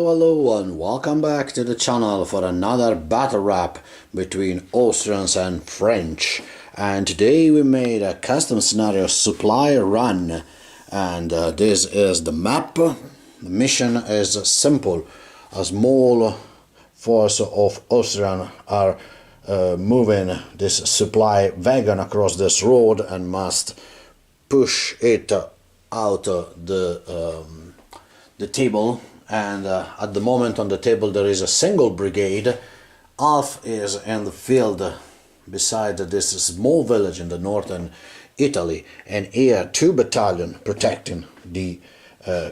hello and welcome back to the channel for another battle rap between Austrians and French. And today we made a custom scenario supply run, and this is the map. The mission is simple. A small force of Austrian are moving this supply wagon across this road and must push it out the table. And at the moment on the table there is a single brigade. Half is in the field beside this small village in the northern Italy, and here 2 battalions protecting the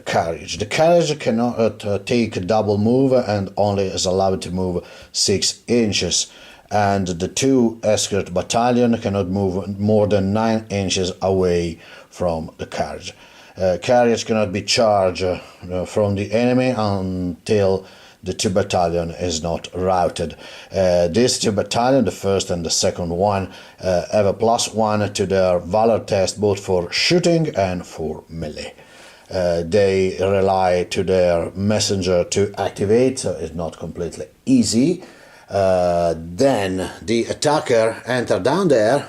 carriage. The carriage cannot take a double move and only is allowed to move 6 inches, and the 2 escort battalion cannot move more than 9 inches away from the carriage. Carriage cannot be charged from the enemy until the 2 battalion is not routed. These 2 battalion, the first and the second one, have a +1 to their Valor test both for shooting and for melee. They rely to their messenger to activate, so it's not completely easy. Then the attacker enter down there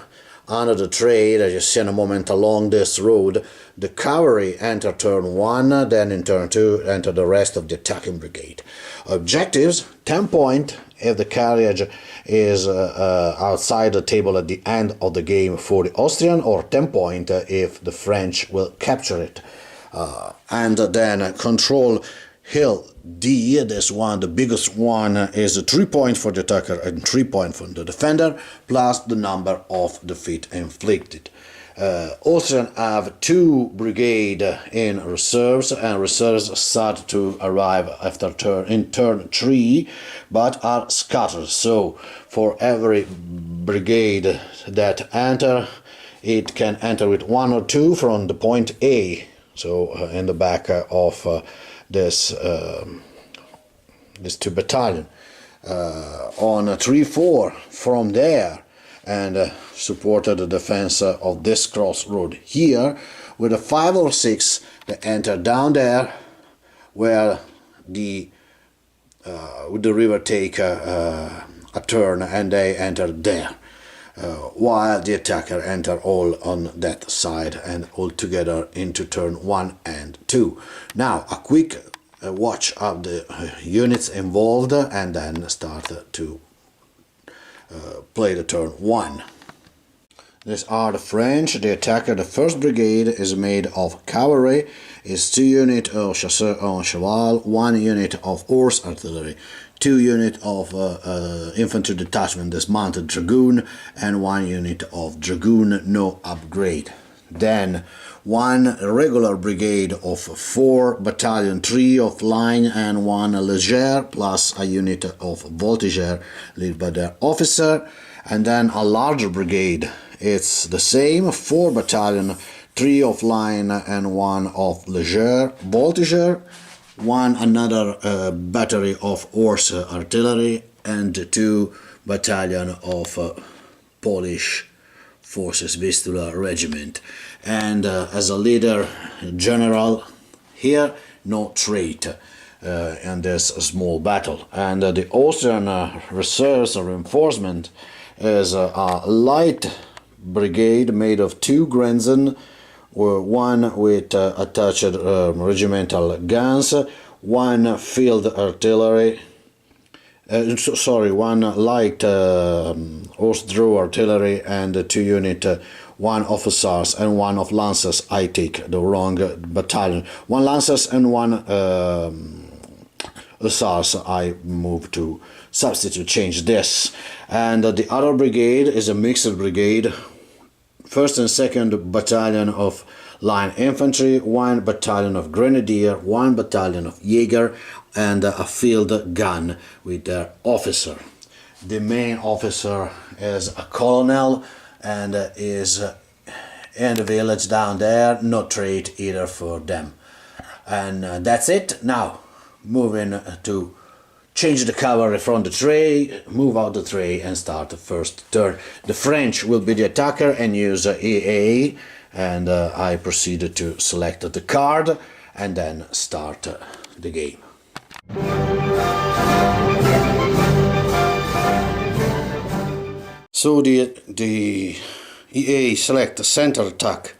under the trade, as you see in a moment, along this road. The cavalry enter turn 1, then in turn 2 enter the rest of the attacking brigade. Objectives: 10 point if the carriage is outside the table at the end of the game for the Austrian, or 10 point if the French will capture it. And then control hill D, this one, the biggest one, is a 3 point for the attacker and 3 point for the defender, plus the number of defeat inflicted. Austrian have 2 brigade in reserves, and reserves start to arrive after in turn 3, but are scattered. So for every brigade that enter, it can enter with 1 or 2 from the point A, so in the back of this 2 battalion, on 3-4 from there, and supported the defense of this crossroad here with a 5 or 6. They enter down there where the river take a turn, and they enter there, while the attacker enter all on that side and all together into turn 1 and 2. Now a quick watch of the units involved, and then start to play the turn 1. These are the French. The attacker, the 1st brigade, is made of cavalry, is 2 units of chasseurs en cheval, 1 unit of horse artillery, 2 units of infantry detachment dismounted dragoon, and 1 unit of dragoon no upgrade. Then 1 regular brigade of 4 battalion, 3 of line and 1 légère, plus a unit of voltigeur led by their officer. And then a larger brigade, it's the same, 4 battalion, 3 of line and 1 of légère voltigeur, 1 another battery of horse artillery, and 2 battalion of Polish forces Vistula regiment. And as a leader general here, no trait in this small battle. And the Austrian reserves or reinforcement is a light brigade made of 2 Grenzen, 1 with attached regimental guns, 1 field artillery, 1 light horse-drawn artillery, and 2 unit, 1 of hussars and 1 of lancers. I take the wrong battalion. 1 lancers and 1 hussars. I move to substitute, change this. And the other brigade is a mixed brigade. 1st and 2nd battalion of line infantry, 1 battalion of grenadier, 1 battalion of Jäger, and a field gun with their officer. The main officer is a colonel and is in the village down there, no trait either for them. And that's it. Now moving to change the cavalry from the tray, move out the tray and start the first turn. The French will be the attacker and use EA, and I proceeded to select the card and then start the game. So the EA select the center attack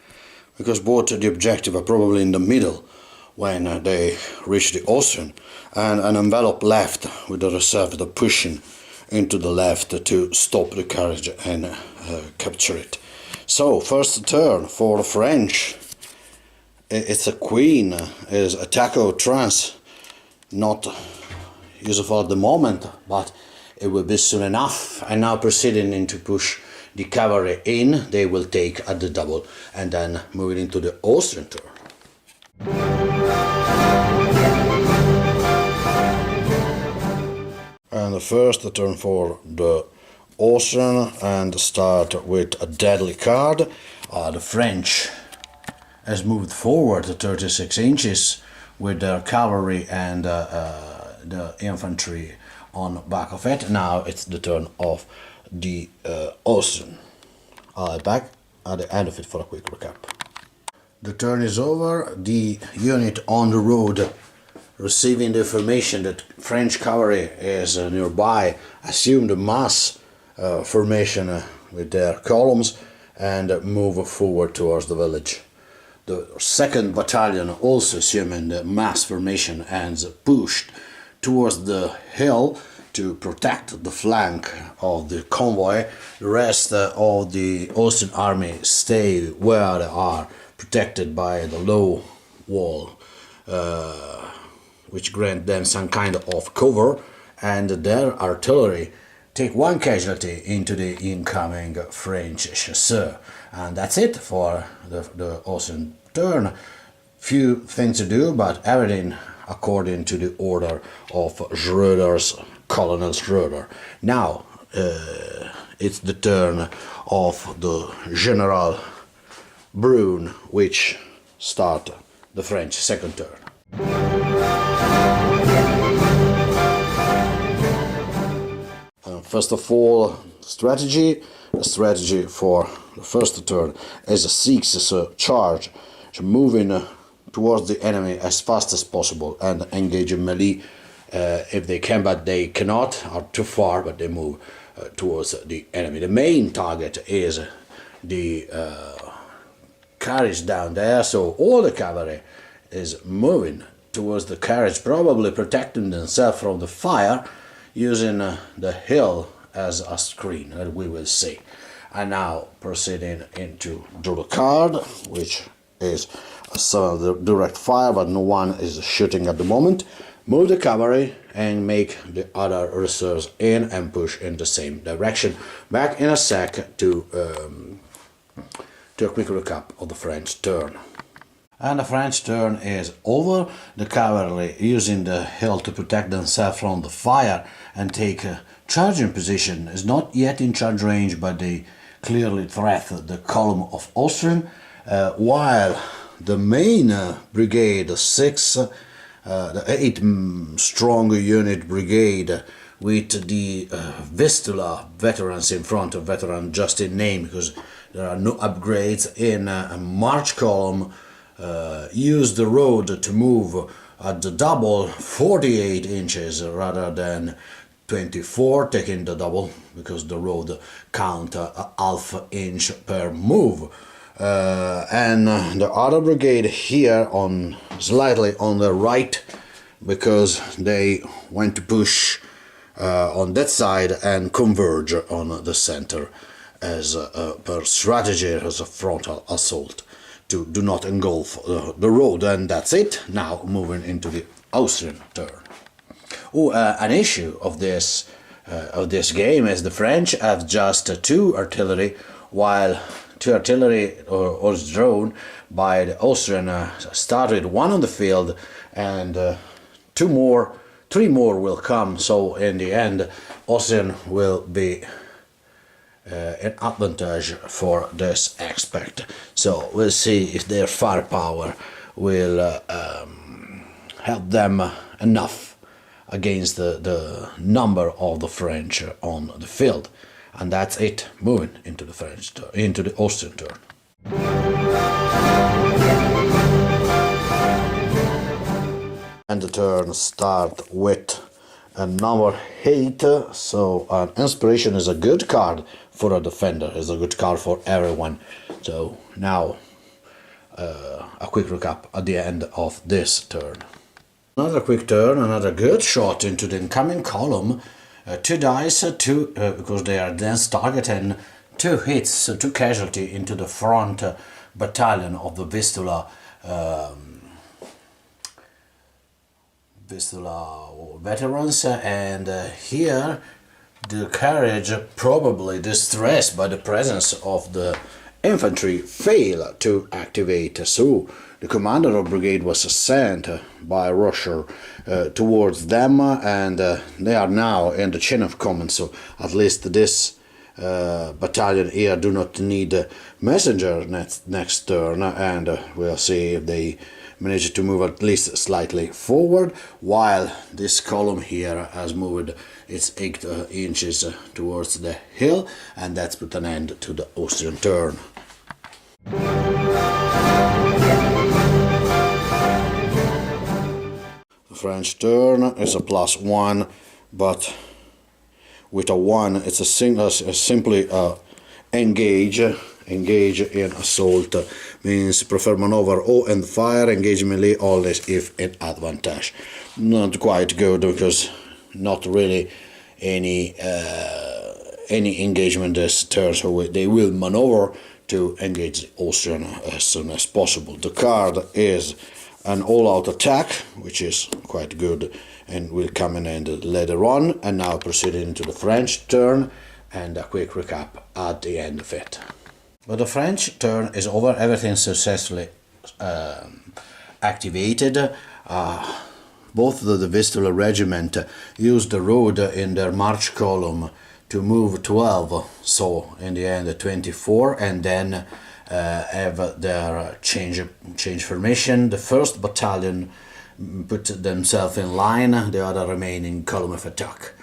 because both the objective are probably in the middle when they reach the Austrian, and an envelope left with the reserve that are pushing into the left to stop the carriage and capture it. So first turn for the French. It's a queen, is attacker trans, not useful at the moment, but it will be soon enough. And now proceeding in to push the cavalry in, they will take at the double, and then moving into the Austrian turn. And the first turn for the Austrian, and start with a deadly card. The French has moved forward 36 inches with their cavalry and the infantry on back of it. Now it's the turn of the Austrian. I'll be back at the end of it for a quick recap. The turn is over. The unit on the road, receiving the information that French cavalry is nearby, assumed a mass formation with their columns and move forward towards the village. The 2nd battalion, also assuming the mass formation, and pushed towards the hill to protect the flank of the convoy. The rest of the Austrian army stay where they are, protected by the low wall, which grant them some kind of cover, and their artillery take one casualty into the incoming French chasseur. And that's it for the Austrian turn. Few things to do, but everything according to the order of Schröder's Colonel Schröder. Now it's the turn of the General Brune, which start the French second turn. First of all, strategy. The strategy for the first turn is a 6 charge, moving towards the enemy as fast as possible and engage in melee if they can, but they cannot, are too far, but they move towards the enemy. The main target is the carriage down there, so all the cavalry is moving towards the carriage, probably protecting themselves from the fire, using the hill as a screen, that we will see. And now proceeding into draw the card, which is the direct fire, but no one is shooting at the moment. Move the cavalry and make the other reserves in and push in the same direction. Back in a sec to a quick recap of the French turn. And the French turn is over. The cavalry using the hill to protect themselves from the fire and take a charging position is not yet in charge range, but they clearly threaten the column of Austrian, while the main brigade, the 8 strong unit brigade with the Vistula veterans in front, of veteran just in name because there are no upgrades in a march column, use the road to move at the double 48 inches rather than 24, taking the double because the road count a half inch per move. And the other brigade here on slightly on the right, because they went to push on that side and converge on the center as per strategy, as a frontal assault to do not engulf the road. And that's it. Now moving into the Austrian turn. An issue of this game is the French have just 2 artillery, while 2 artillery was drawn by the Austrian started 1 on the field, and 3 more will come. So in the end, Austrian will be an advantage for this aspect. So we'll see if their firepower will help them enough against the number of the French on the field. And that's it, moving into the Austrian turn. And the turn start with a number 8, so an inspiration is a good card for a defender, is a good card for everyone. So now a quick recap at the end of this turn. Another quick turn, another good shot into the incoming column. 2 dice, because they are dense target, and 2 hits, so 2 casualty into the front battalion of the Vistula veterans, and here the carriage, probably distressed by the presence of the infantry, fail to activate. So the commander of brigade was sent by Russia towards them, and they are now in the chain of command. So at least this battalion here do not need a messenger next turn, and we'll see if they manage to move at least slightly forward, while this column here has moved its 8 inches towards the hill, and that's put an end to the Austrian turn. The French turn is a +1, but with a 1 it's simply engage in assault, means prefer maneuver or and fire, engage melee always if in advantage. Not quite good, because not really any engagement this turn, so they will maneuver to engage the Austrian as soon as possible. The card is an all-out attack, which is quite good and will come in hand later on. And now proceeding to the French turn, and a quick recap at the end of it. But the French turn is over, everything successfully activated. Both the Vistula regiment used the road in their march column to move 12, so in the end 24, and then have their change formation. The 1st battalion put themselves in line, the other remaining column of attack.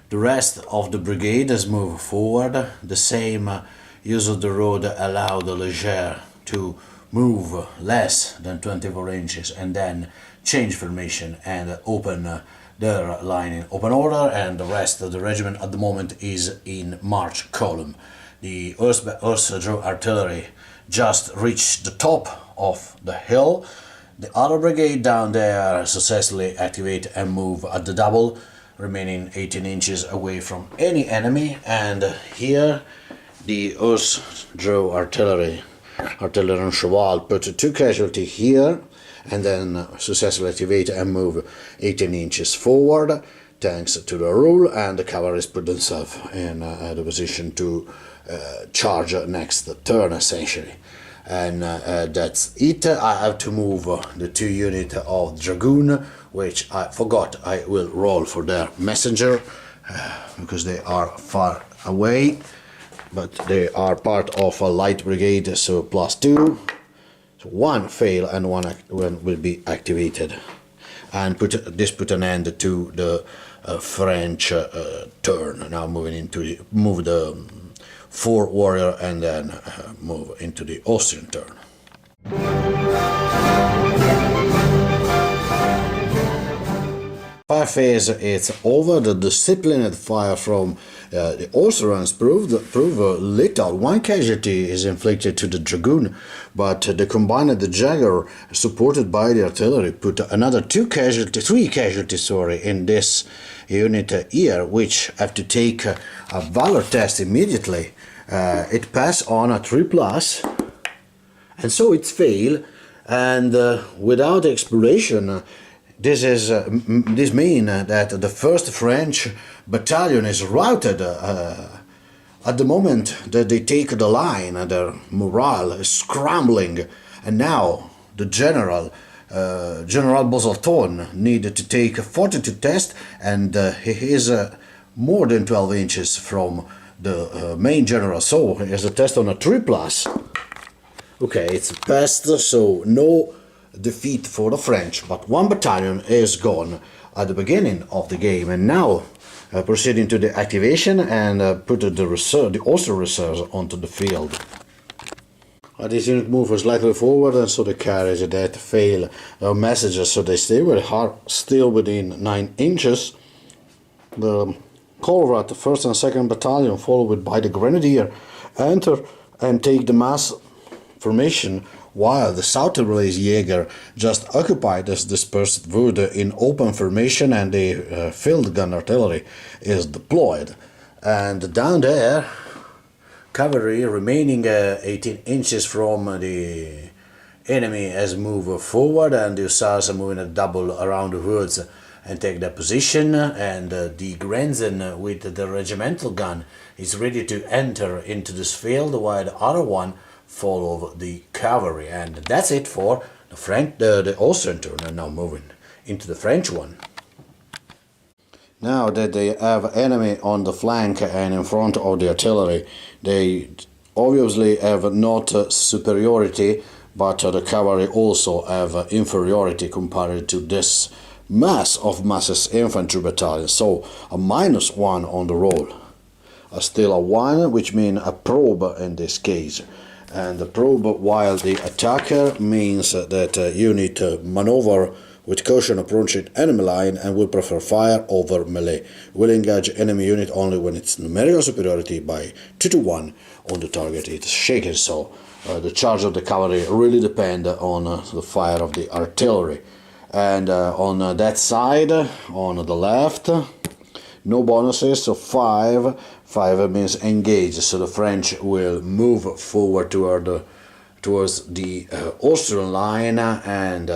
The rest of the brigade has moved forward. The same use of the road allowed the Leger to move less than 24 inches and then change formation and open their line in open order, and the rest of the regiment at the moment is in march column. The Horse-drawn artillery just reached the top of the hill. The other brigade down there successfully activate and move at the double, remaining 18 inches away from any enemy. And here the Horse-drawn artillery and Cheval put 2 casualty here, and then successfully activate and move 18 inches forward thanks to the rule, and the cavalry put themselves in the position to charge next turn essentially. And that's it. I have to move the 2 units of dragoon, which I forgot I will roll for their messenger because they are far away, but they are part of a light brigade, so +2. So 1 fail and 1 will be activated, and put an end to the French turn. Now move the 4 warrior and then move into the Austrian turn. Fire phase is over. The disciplined fire from the Austrians prove little. 1 casualty is inflicted to the dragoon, but the combined Jagger, supported by the artillery, put another 3 casualties in this unit here, which have to take a Valor test immediately. It pass on a 3+, and so it's fail, and without exploration. This means that the 1st French battalion is routed at the moment that they take the line. Their morale is scrambling, and now the General Bosalton needed to take a Fortitude test, and he is more than 12 inches from the main general, so he has a test on a 3+. Okay, it's passed, so no defeat for the French, but 1 battalion is gone at the beginning of the game. And now proceeding to the activation and put the Austrian reserves onto the field. This unit move slightly forward, and so the carriage that fail messages, so they stay still within 9 inches. The Colruyt, the 1st and 2nd Battalion, followed by the Grenadier, enter and take the mass formation, while the South Tyrolese Jäger just occupied this dispersed wood in open formation, and the field gun artillery is deployed. And down there, cavalry remaining 18 inches from the enemy has moved forward, and the hussars are moving a double around the woods and take their position, and the Grenzen with the regimental gun is ready to enter into this field, while the other one follow the cavalry. And that's it for the Austrian turn, and now moving into the French one. Now that they have enemy on the flank and in front of the artillery, they obviously have not superiority, but the cavalry also have inferiority compared to this mass of masses infantry battalion. So a -1 on the roll. Still a 1, which means a probe in this case. And the probe, while the attacker, means that you need to maneuver with caution approaching enemy line and will prefer fire over melee. Will engage enemy unit only when its numerical superiority by 2 to 1 on the target is shaken. So the charge of the cavalry really depend on the fire of the artillery. And on that side, on the left, no bonuses, so 5. 5 means engage, so the French will move forward towards the Austrian line, and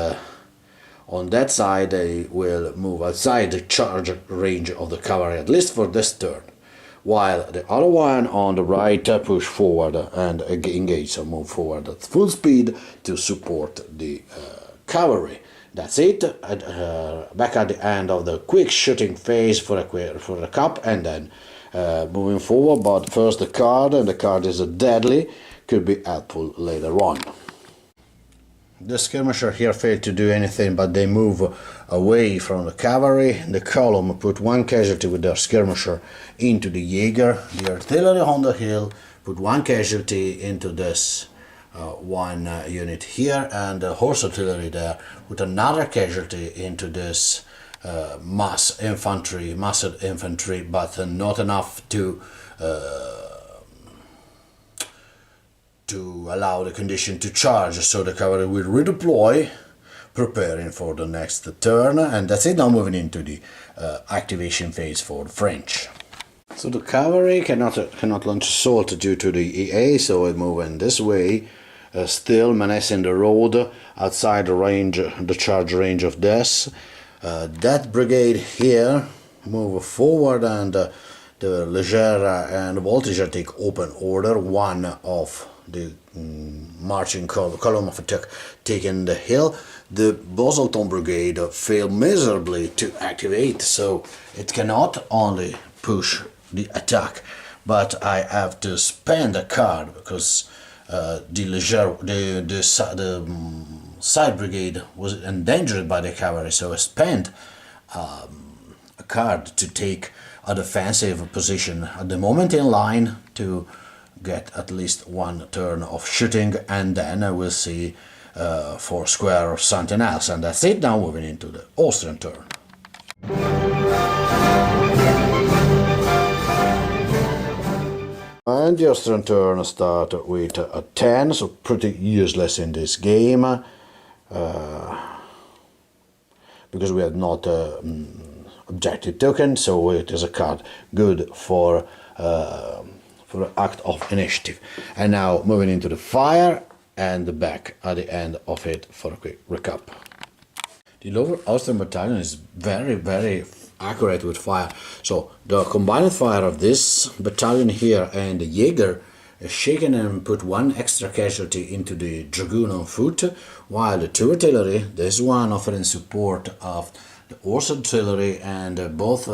on that side they will move outside the charge range of the cavalry, at least for this turn, while the other one on the right push forward and engage, so move forward at full speed to support the cavalry. That's it. Back at the end of the quick shooting phase for the cup, and then moving forward. But first the card, and the card is a deadly, could be helpful later on. The skirmisher here failed to do anything, but they move away from the cavalry. The column put 1 casualty with their skirmisher into the Jäger. The artillery on the hill put 1 casualty into this one unit here, and the horse artillery there put another casualty into this massed infantry, but not enough to allow the condition to charge. So the cavalry will redeploy, preparing for the next turn, and that's it. Now moving into the activation phase for the French. So the cavalry cannot launch assault due to the EA, so it moves in this way, still menacing the road outside the charge range of this. That brigade here move forward, and the Leger and Voltiger take open order. One of the marching column of attack taking the hill. The Boselton brigade failed miserably to activate, so it cannot only push the attack, but I have to spend a card because the side brigade was endangered by the cavalry, so I spent a card to take a defensive position at the moment in line to get at least 1 turn of shooting, and then I will see for square or something else. And that's it. Now moving into the Austrian turn. And the Austrian turn start with a 10, so pretty useless in this game, because we have not objective token, so it is a card good for the act of initiative. And now moving into the fire and the back at the end of it for a quick recap. The lower Austrian battalion is very, very accurate with fire. So the combined fire of this battalion here and the Jäger is shaken and put 1 extra casualty into the dragoon on foot, while the 2 artillery, this one offering support of the horse artillery, and both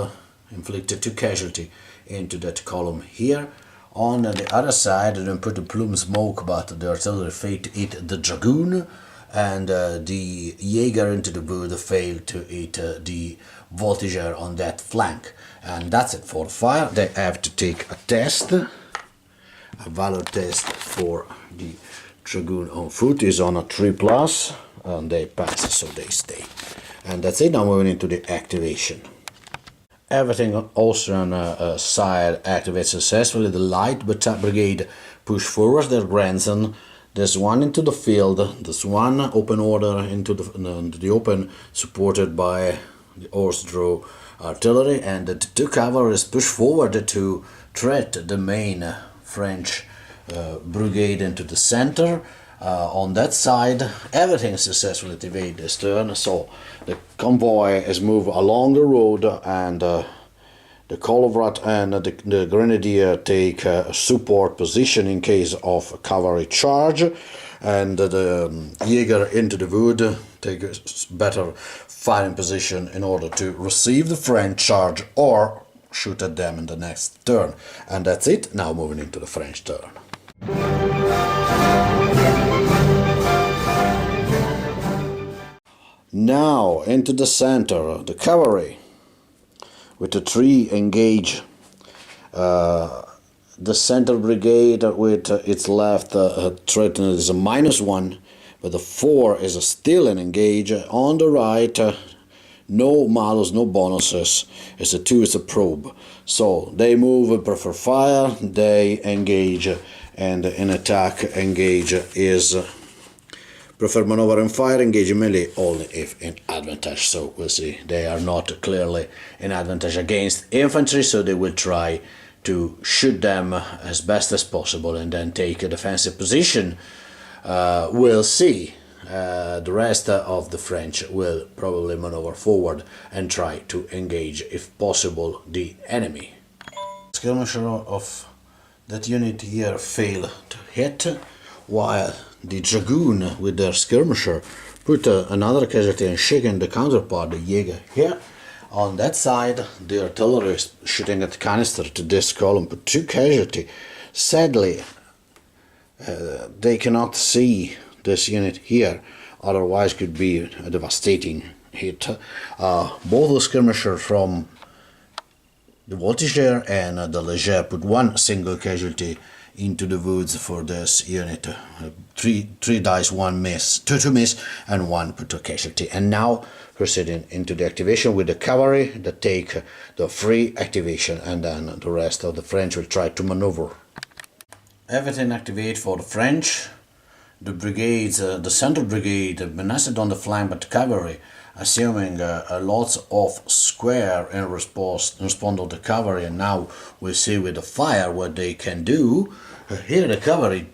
inflicted 2 casualty into that column here. On the other side, they put the plume smoke, but the artillery failed to hit the dragoon, and the Jäger into the wood failed to hit the Voltiger on that flank. And that's it for the fire. They have to take a test, a Valor test for the Dragoon on foot is on a 3+, and they pass, so they stay. And that's it. Now moving into the activation. Everything on Austrian side activates successfully. The light brigade push forward their grandson. There's one into the field. There's one open order into the open, supported by the horse-draw artillery, and the two cavalries push forward to threat the main French brigade into the center. On that side, everything is successfully activated this turn, so the convoy is moved along the road, and the Colvrat and the Grenadier take a support position in case of a cavalry charge, and the Jäger into the wood take a better firing position in order to receive the French charge or shoot at them in the next turn. And that's it. Now moving into the French turn. Now into the center, the cavalry with the 3 engage the center brigade with its left threatened is a -1, but the 4 is still an engage. On the right, no malus, no bonuses. It's a 2, it's a probe. So they move, prefer fire, they engage, and in attack engage is prefer maneuver and fire, engage melee only if in advantage. So we'll see, they are not clearly in advantage against infantry, so they will try to shoot them as best as possible and then take a defensive position. We'll see. The rest of the French will probably maneuver forward and try to engage, if possible, the enemy. Skirmisher of that unit here fail to hit, while the Dragoon with their skirmisher put another casualty and shaken the counterpart, the Jäger here. On that side, the artillery is shooting at canister to this column, put 2 casualty. Sadly, they cannot see this unit here, otherwise could be a devastating hit. Both the skirmisher from the voltigeur and the léger put 1 single casualty into the woods for this unit. 3 dice, 1 miss, 2 miss, and 1 put a casualty. And now proceeding into the activation with the cavalry that take the free activation, and then the rest of the French will try to maneuver. Everything activate for the French. The brigades, the center brigade menaced on the flank, but the cavalry, assuming lots of square in response to the cavalry, and now we'll see with the fire what they can do. Here the cavalry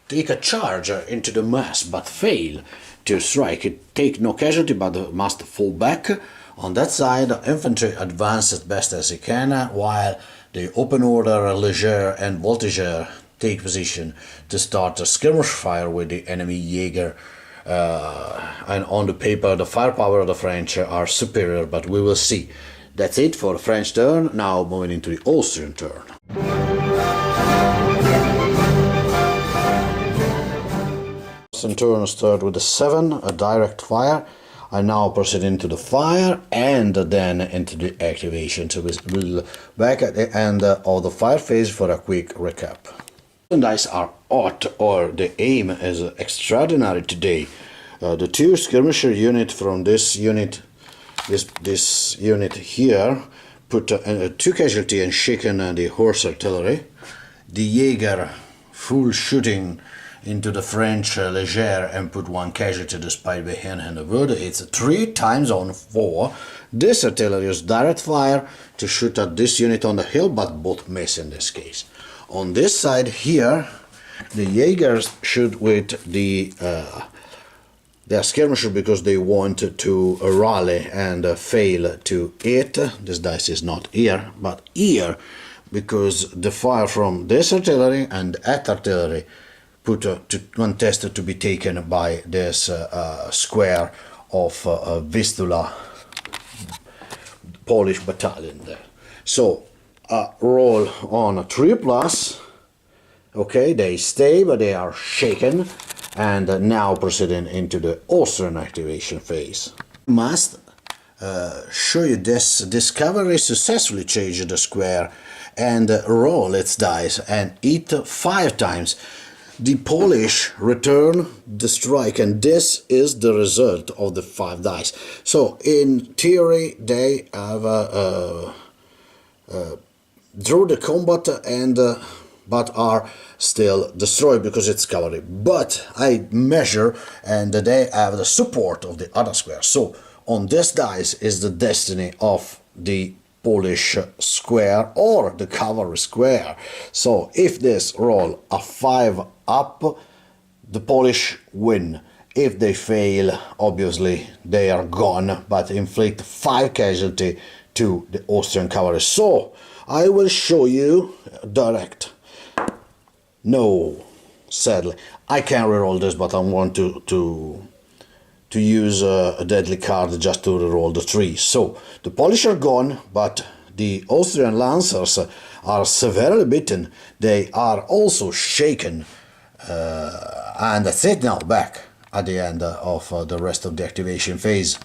take a charge into the mass, but fail to strike. It take no casualty, but must fall back. On that side, infantry advance as best as they can, while the open order, léger and voltigeur take position to start a skirmish fire with the enemy Jäger. And on the paper, the firepower of the French are superior, but we will see. That's it for the French turn. Now moving into the Austrian turn. Austrian turn start with a 7, a direct fire. I now proceed into the fire and then into the activation. So we'll back at the end of the fire phase for a quick recap. Dice are hot, or the aim is extraordinary today. The 2 skirmisher unit from this unit, this unit here, put 2 casualty and shaken the horse artillery. The Jäger full shooting into the French léger and put 1 casualty despite being in the wood. It's 3 times on 4. This artillery is direct fire to shoot at this unit on the hill, but both miss in this case. On this side here, the Jägers shoot with their skirmisher because they want to rally and fail to hit. This dice is not here, but here, because the fire from this artillery and that artillery put 1 test to be taken by this square of Vistula Polish battalion there. So roll on a 3+. Okay, they stay, but they are shaken. And now proceeding into the Austrian activation phase. Must show you this cavalry successfully changed the square and roll its dice and hit 5 times. the Polish return the strike, and this is the result of the 5 dice. So in theory they have drew the combat and but are still destroyed because it's cavalry. But I measure and they have the support of the other square. So on this dice is the destiny of the Polish square or the cavalry square. So if this roll a 5 up, the Polish win. If they fail, obviously they are gone, but inflict 5 casualty to the Austrian cavalry. So I will show you direct. No, sadly I can't reroll this, but I want to use a deadly card just to reroll the 3. So the Polish are gone, but the Austrian lancers are severely beaten. They are also shaken, and that's it now, back at the end of the rest of the activation phase.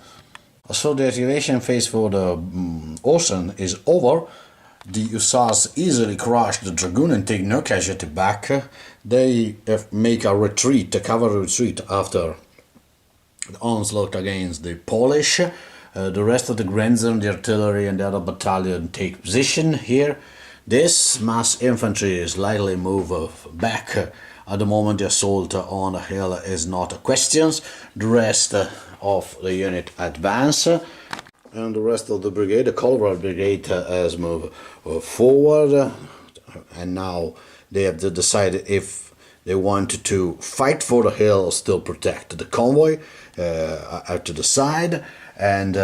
So the activation phase for the Austrian is over. The hussars easily crush the dragoon and take no casualty back. They make a retreat, a cavalry retreat after the onslaught against the Polish. The rest of the Grenzen, the artillery and the other battalion take position here. This mass infantry slightly move back. At the moment the assault on the hill is not a question. The rest of the unit advance. And the rest of the brigade, the cavalry brigade, has moved forward. And now they have to decide if they want to fight for the hill or still protect the convoy out to the side. And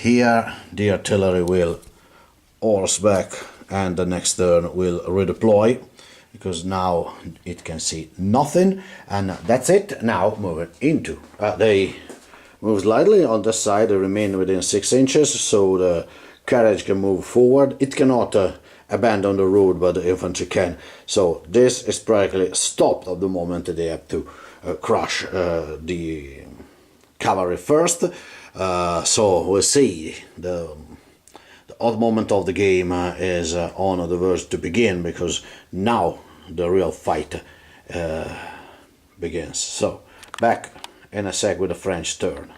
here the artillery will horseback, and the next turn will redeploy because now it can see nothing. And that's it. Now moving into they move slightly on this side. They remain within 6 inches, so the carriage can move forward. It cannot abandon the road, but the infantry can. So this is practically stopped at the moment. They have to crush the cavalry first. So we'll see. The odd moment of the game is on the verge to begin, because now the real fight begins. So back in a sec with the French turn.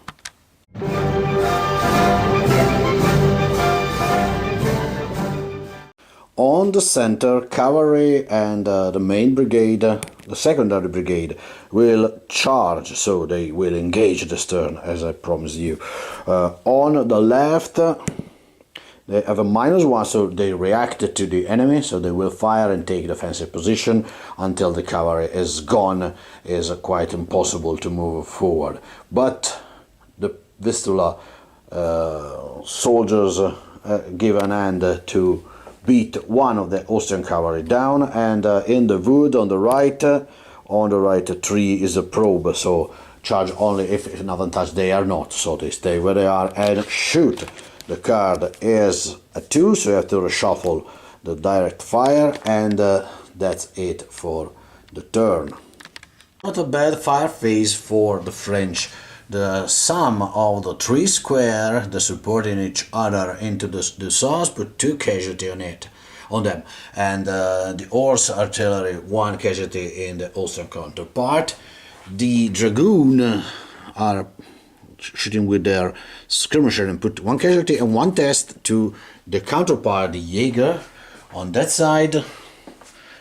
On the center, cavalry and the main brigade, the secondary brigade, will charge, so they will engage this turn, as I promised you. On the left, they have a -1, so they react to the enemy, so they will fire and take defensive position until the cavalry is gone. Is quite impossible to move forward. But the Vistula soldiers give an hand to beat one of the Austrian cavalry down, and in the wood on the right tree is a probe, so charge only if in advantage. They are not, so they stay where they are and shoot. The card is a 2, so you have to reshuffle the direct fire, and that's it for the turn. Not a bad fire phase for the French. The sum of the 3 square, the supporting each other into the hussars, put 2 casualty on them, and the horse artillery 1 casualty in the Austrian counterpart. The dragoon are shooting with their skirmisher and put 1 casualty and 1 test to the counterpart, the Jaeger. On that side,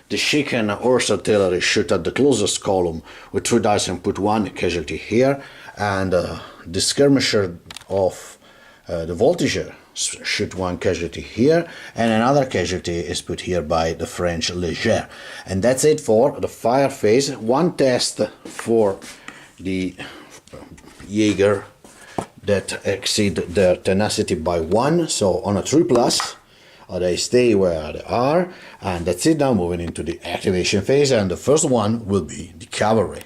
the shaken horse artillery shoot at the closest column with 3 dice and put 1 casualty here, and the skirmisher of the voltiger shoot 1 casualty here, and another casualty is put here by the French Léger. And that's it for the fire phase. 1 test for the Jaeger that exceed their tenacity by 1, so on a 3+, they stay where they are, and that's it. Now moving into the activation phase, and the first one will be the cavalry.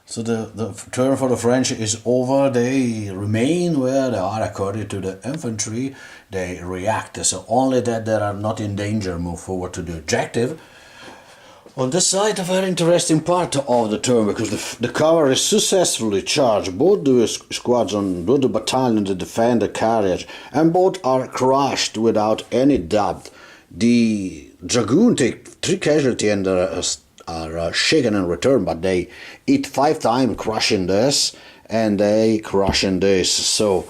So the turn for the French is over. They remain where they are according to the infantry. They react, so only that they are not in danger move forward to the objective. On this side, a very interesting part of the turn, because the cavalry successfully charge both the squadron, both the battalion that defend the carriage, and both are crushed without any doubt. The dragoon take 3 casualty, and are shaken in return, but they hit 5 times crushing this, and they crushing this. So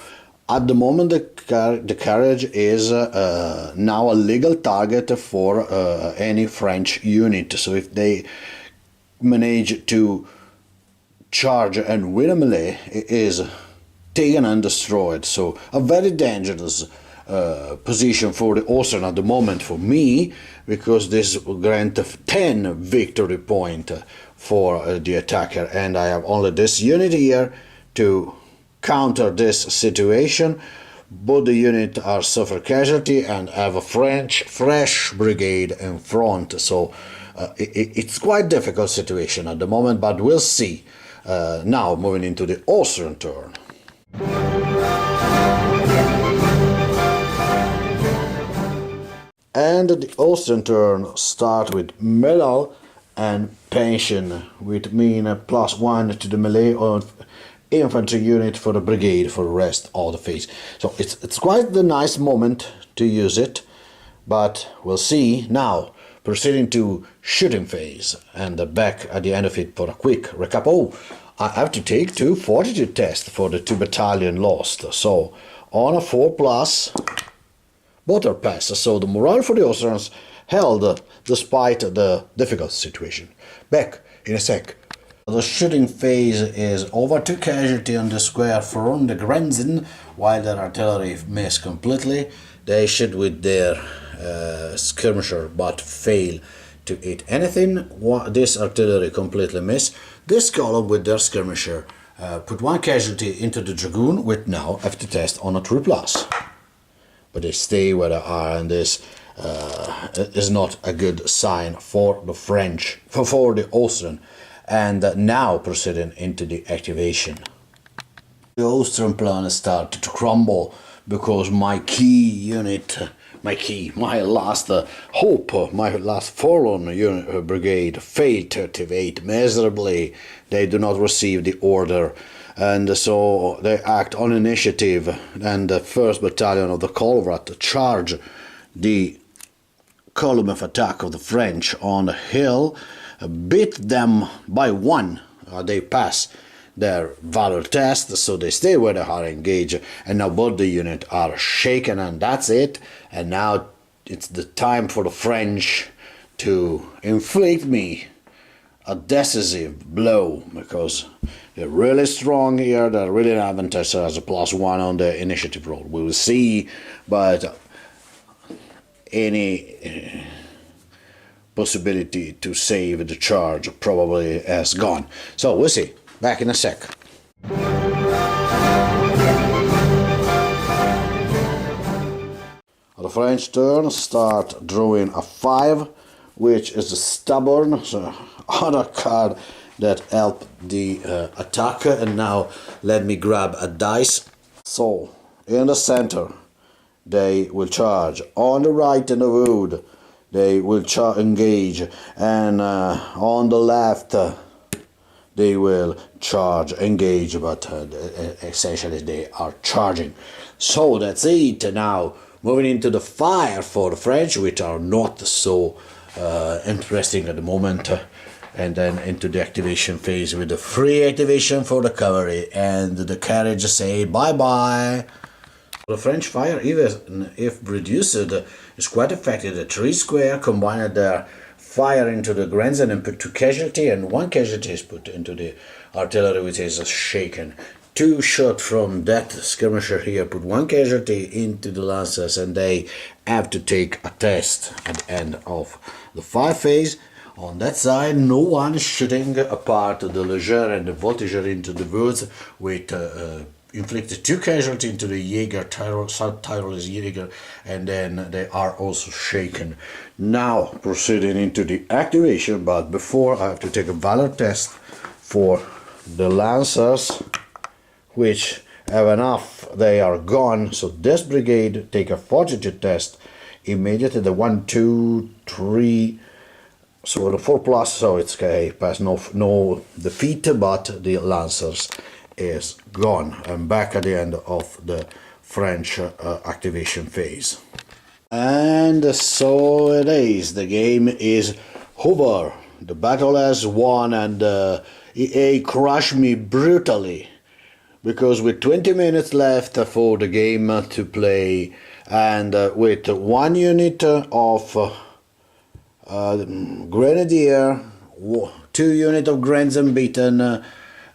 at the moment the carriage is now a legal target for any French unit. So if they manage to charge and win a melee, it is taken and destroyed. So a very dangerous position for the Austrian at the moment for me, because this will grant 10 victory point for the attacker, and I have only this unit here to counter this situation. Both the units are suffer casualty and have a fresh brigade in front, so it's quite difficult situation at the moment, but we'll see. Now moving into the Austrian turn. And the Austrian turn start with medal and pension, which mean +1 to the melee of infantry unit for the brigade for the rest of the phase. So it's quite the nice moment to use it, but we'll see. Now proceeding to shooting phase, and back at the end of it for a quick recap. Oh, I have to take 2 Fortitude tests for the 2 battalion lost. So on a 4+ Batrep pass, so the morale for the Austrians held despite the difficult situation. Back in a sec. The shooting phase is over 2 casualty on the square from the Grenzen, while their artillery missed completely. They shoot with their skirmisher but fail to hit anything. This artillery completely missed. This column with their skirmisher put 1 casualty into the dragoon, with now have to test on a 3+. But they stay where they are, and this is not a good sign for the French, for the Austrian. And now proceeding into the activation. The Austrian plan started to crumble because my key unit, my last hope, my last forlorn unit, brigade failed to activate miserably. They do not receive the order, and so they act on initiative, and the 1st battalion of the Calvert charge the column of attack of the French on the hill, beat them by 1. They pass their Valor test, so they stay where they are engaged, and now both the units are shaken, and that's it. And now it's the time for the French to inflict me a decisive blow, because they're really strong here. They're really an advantage as a +1 on the initiative roll. We will see, but any possibility to save the charge probably has gone. So we'll see. Back in a sec. The French turn start drawing a 5, which is a stubborn, so other card that help the attacker. And now let me grab a dice. So in the center they will charge. On the right in the wood they will engage, and on the left they will charge, engage, but essentially they are charging. So that's it. Now moving into the fire for the French, which are not so interesting at the moment, and then into the activation phase with the free activation for the cavalry, and the carriage say bye-bye. The French fire, even if reduced, is quite effective. The 3 square combined their fire into the Grenzen and put 2 casualty, and 1 casualty is put into the artillery, which is shaken. 2 shot from that skirmisher here put 1 casualty into the lancers, and they have to take a test at the end of the fire phase. On that side, no one is shooting apart the Leger and the Voltiger into the woods, with inflicted 2 casualties into the Jaeger, South Tyrolese Jaeger, and then they are also shaken. Now proceeding into the activation, but before I have to take a Valor test for the Lancers, which have enough, they are gone. So this brigade take a Fortitude test immediately, the 1, 2, 3, so the 4+, so it's okay, pass no defeat, but the Lancers is gone. I'm back at the end of the French activation phase. And so it is, the game is over. the battle has won, and EA crushed me brutally, because with 20 minutes left for the game to play, and with 1 unit of Grenadier, 2 units of Grants Unbeaten,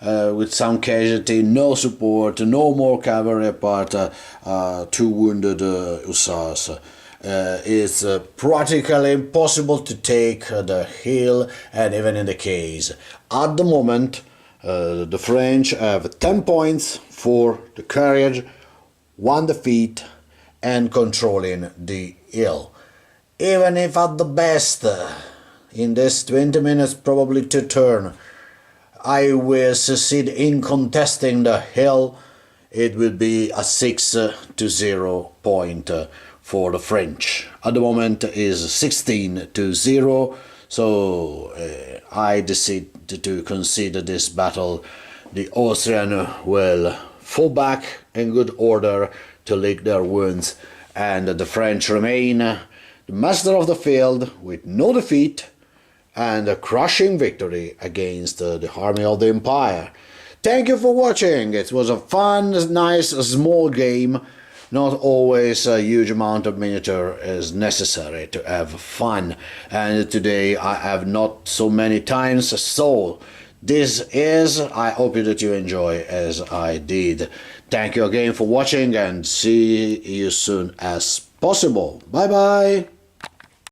with some casualty, no support, no more cavalry apart 2 wounded hussars. It's practically impossible to take the hill, and even in the case. At the moment, the French have 10 points for the courage, 1 defeat, and controlling the hill. Even if at the best, in this 20 minutes probably to turn, I will succeed in contesting the hill, it will be a 6-0 point for the French. At the moment is 16-0, so I decide to consider this battle. The Austrian will fall back in good order to lick their wounds, and the French remain the master of the field with no defeat and a crushing victory against the army of the Empire. Thank you for watching. It was a fun, nice, small game. Not always a huge amount of miniature is necessary to have fun, and today I have not so many times, so this is, I hope that you enjoy as I did. Thank you again for watching, and see you soon as possible. Bye bye.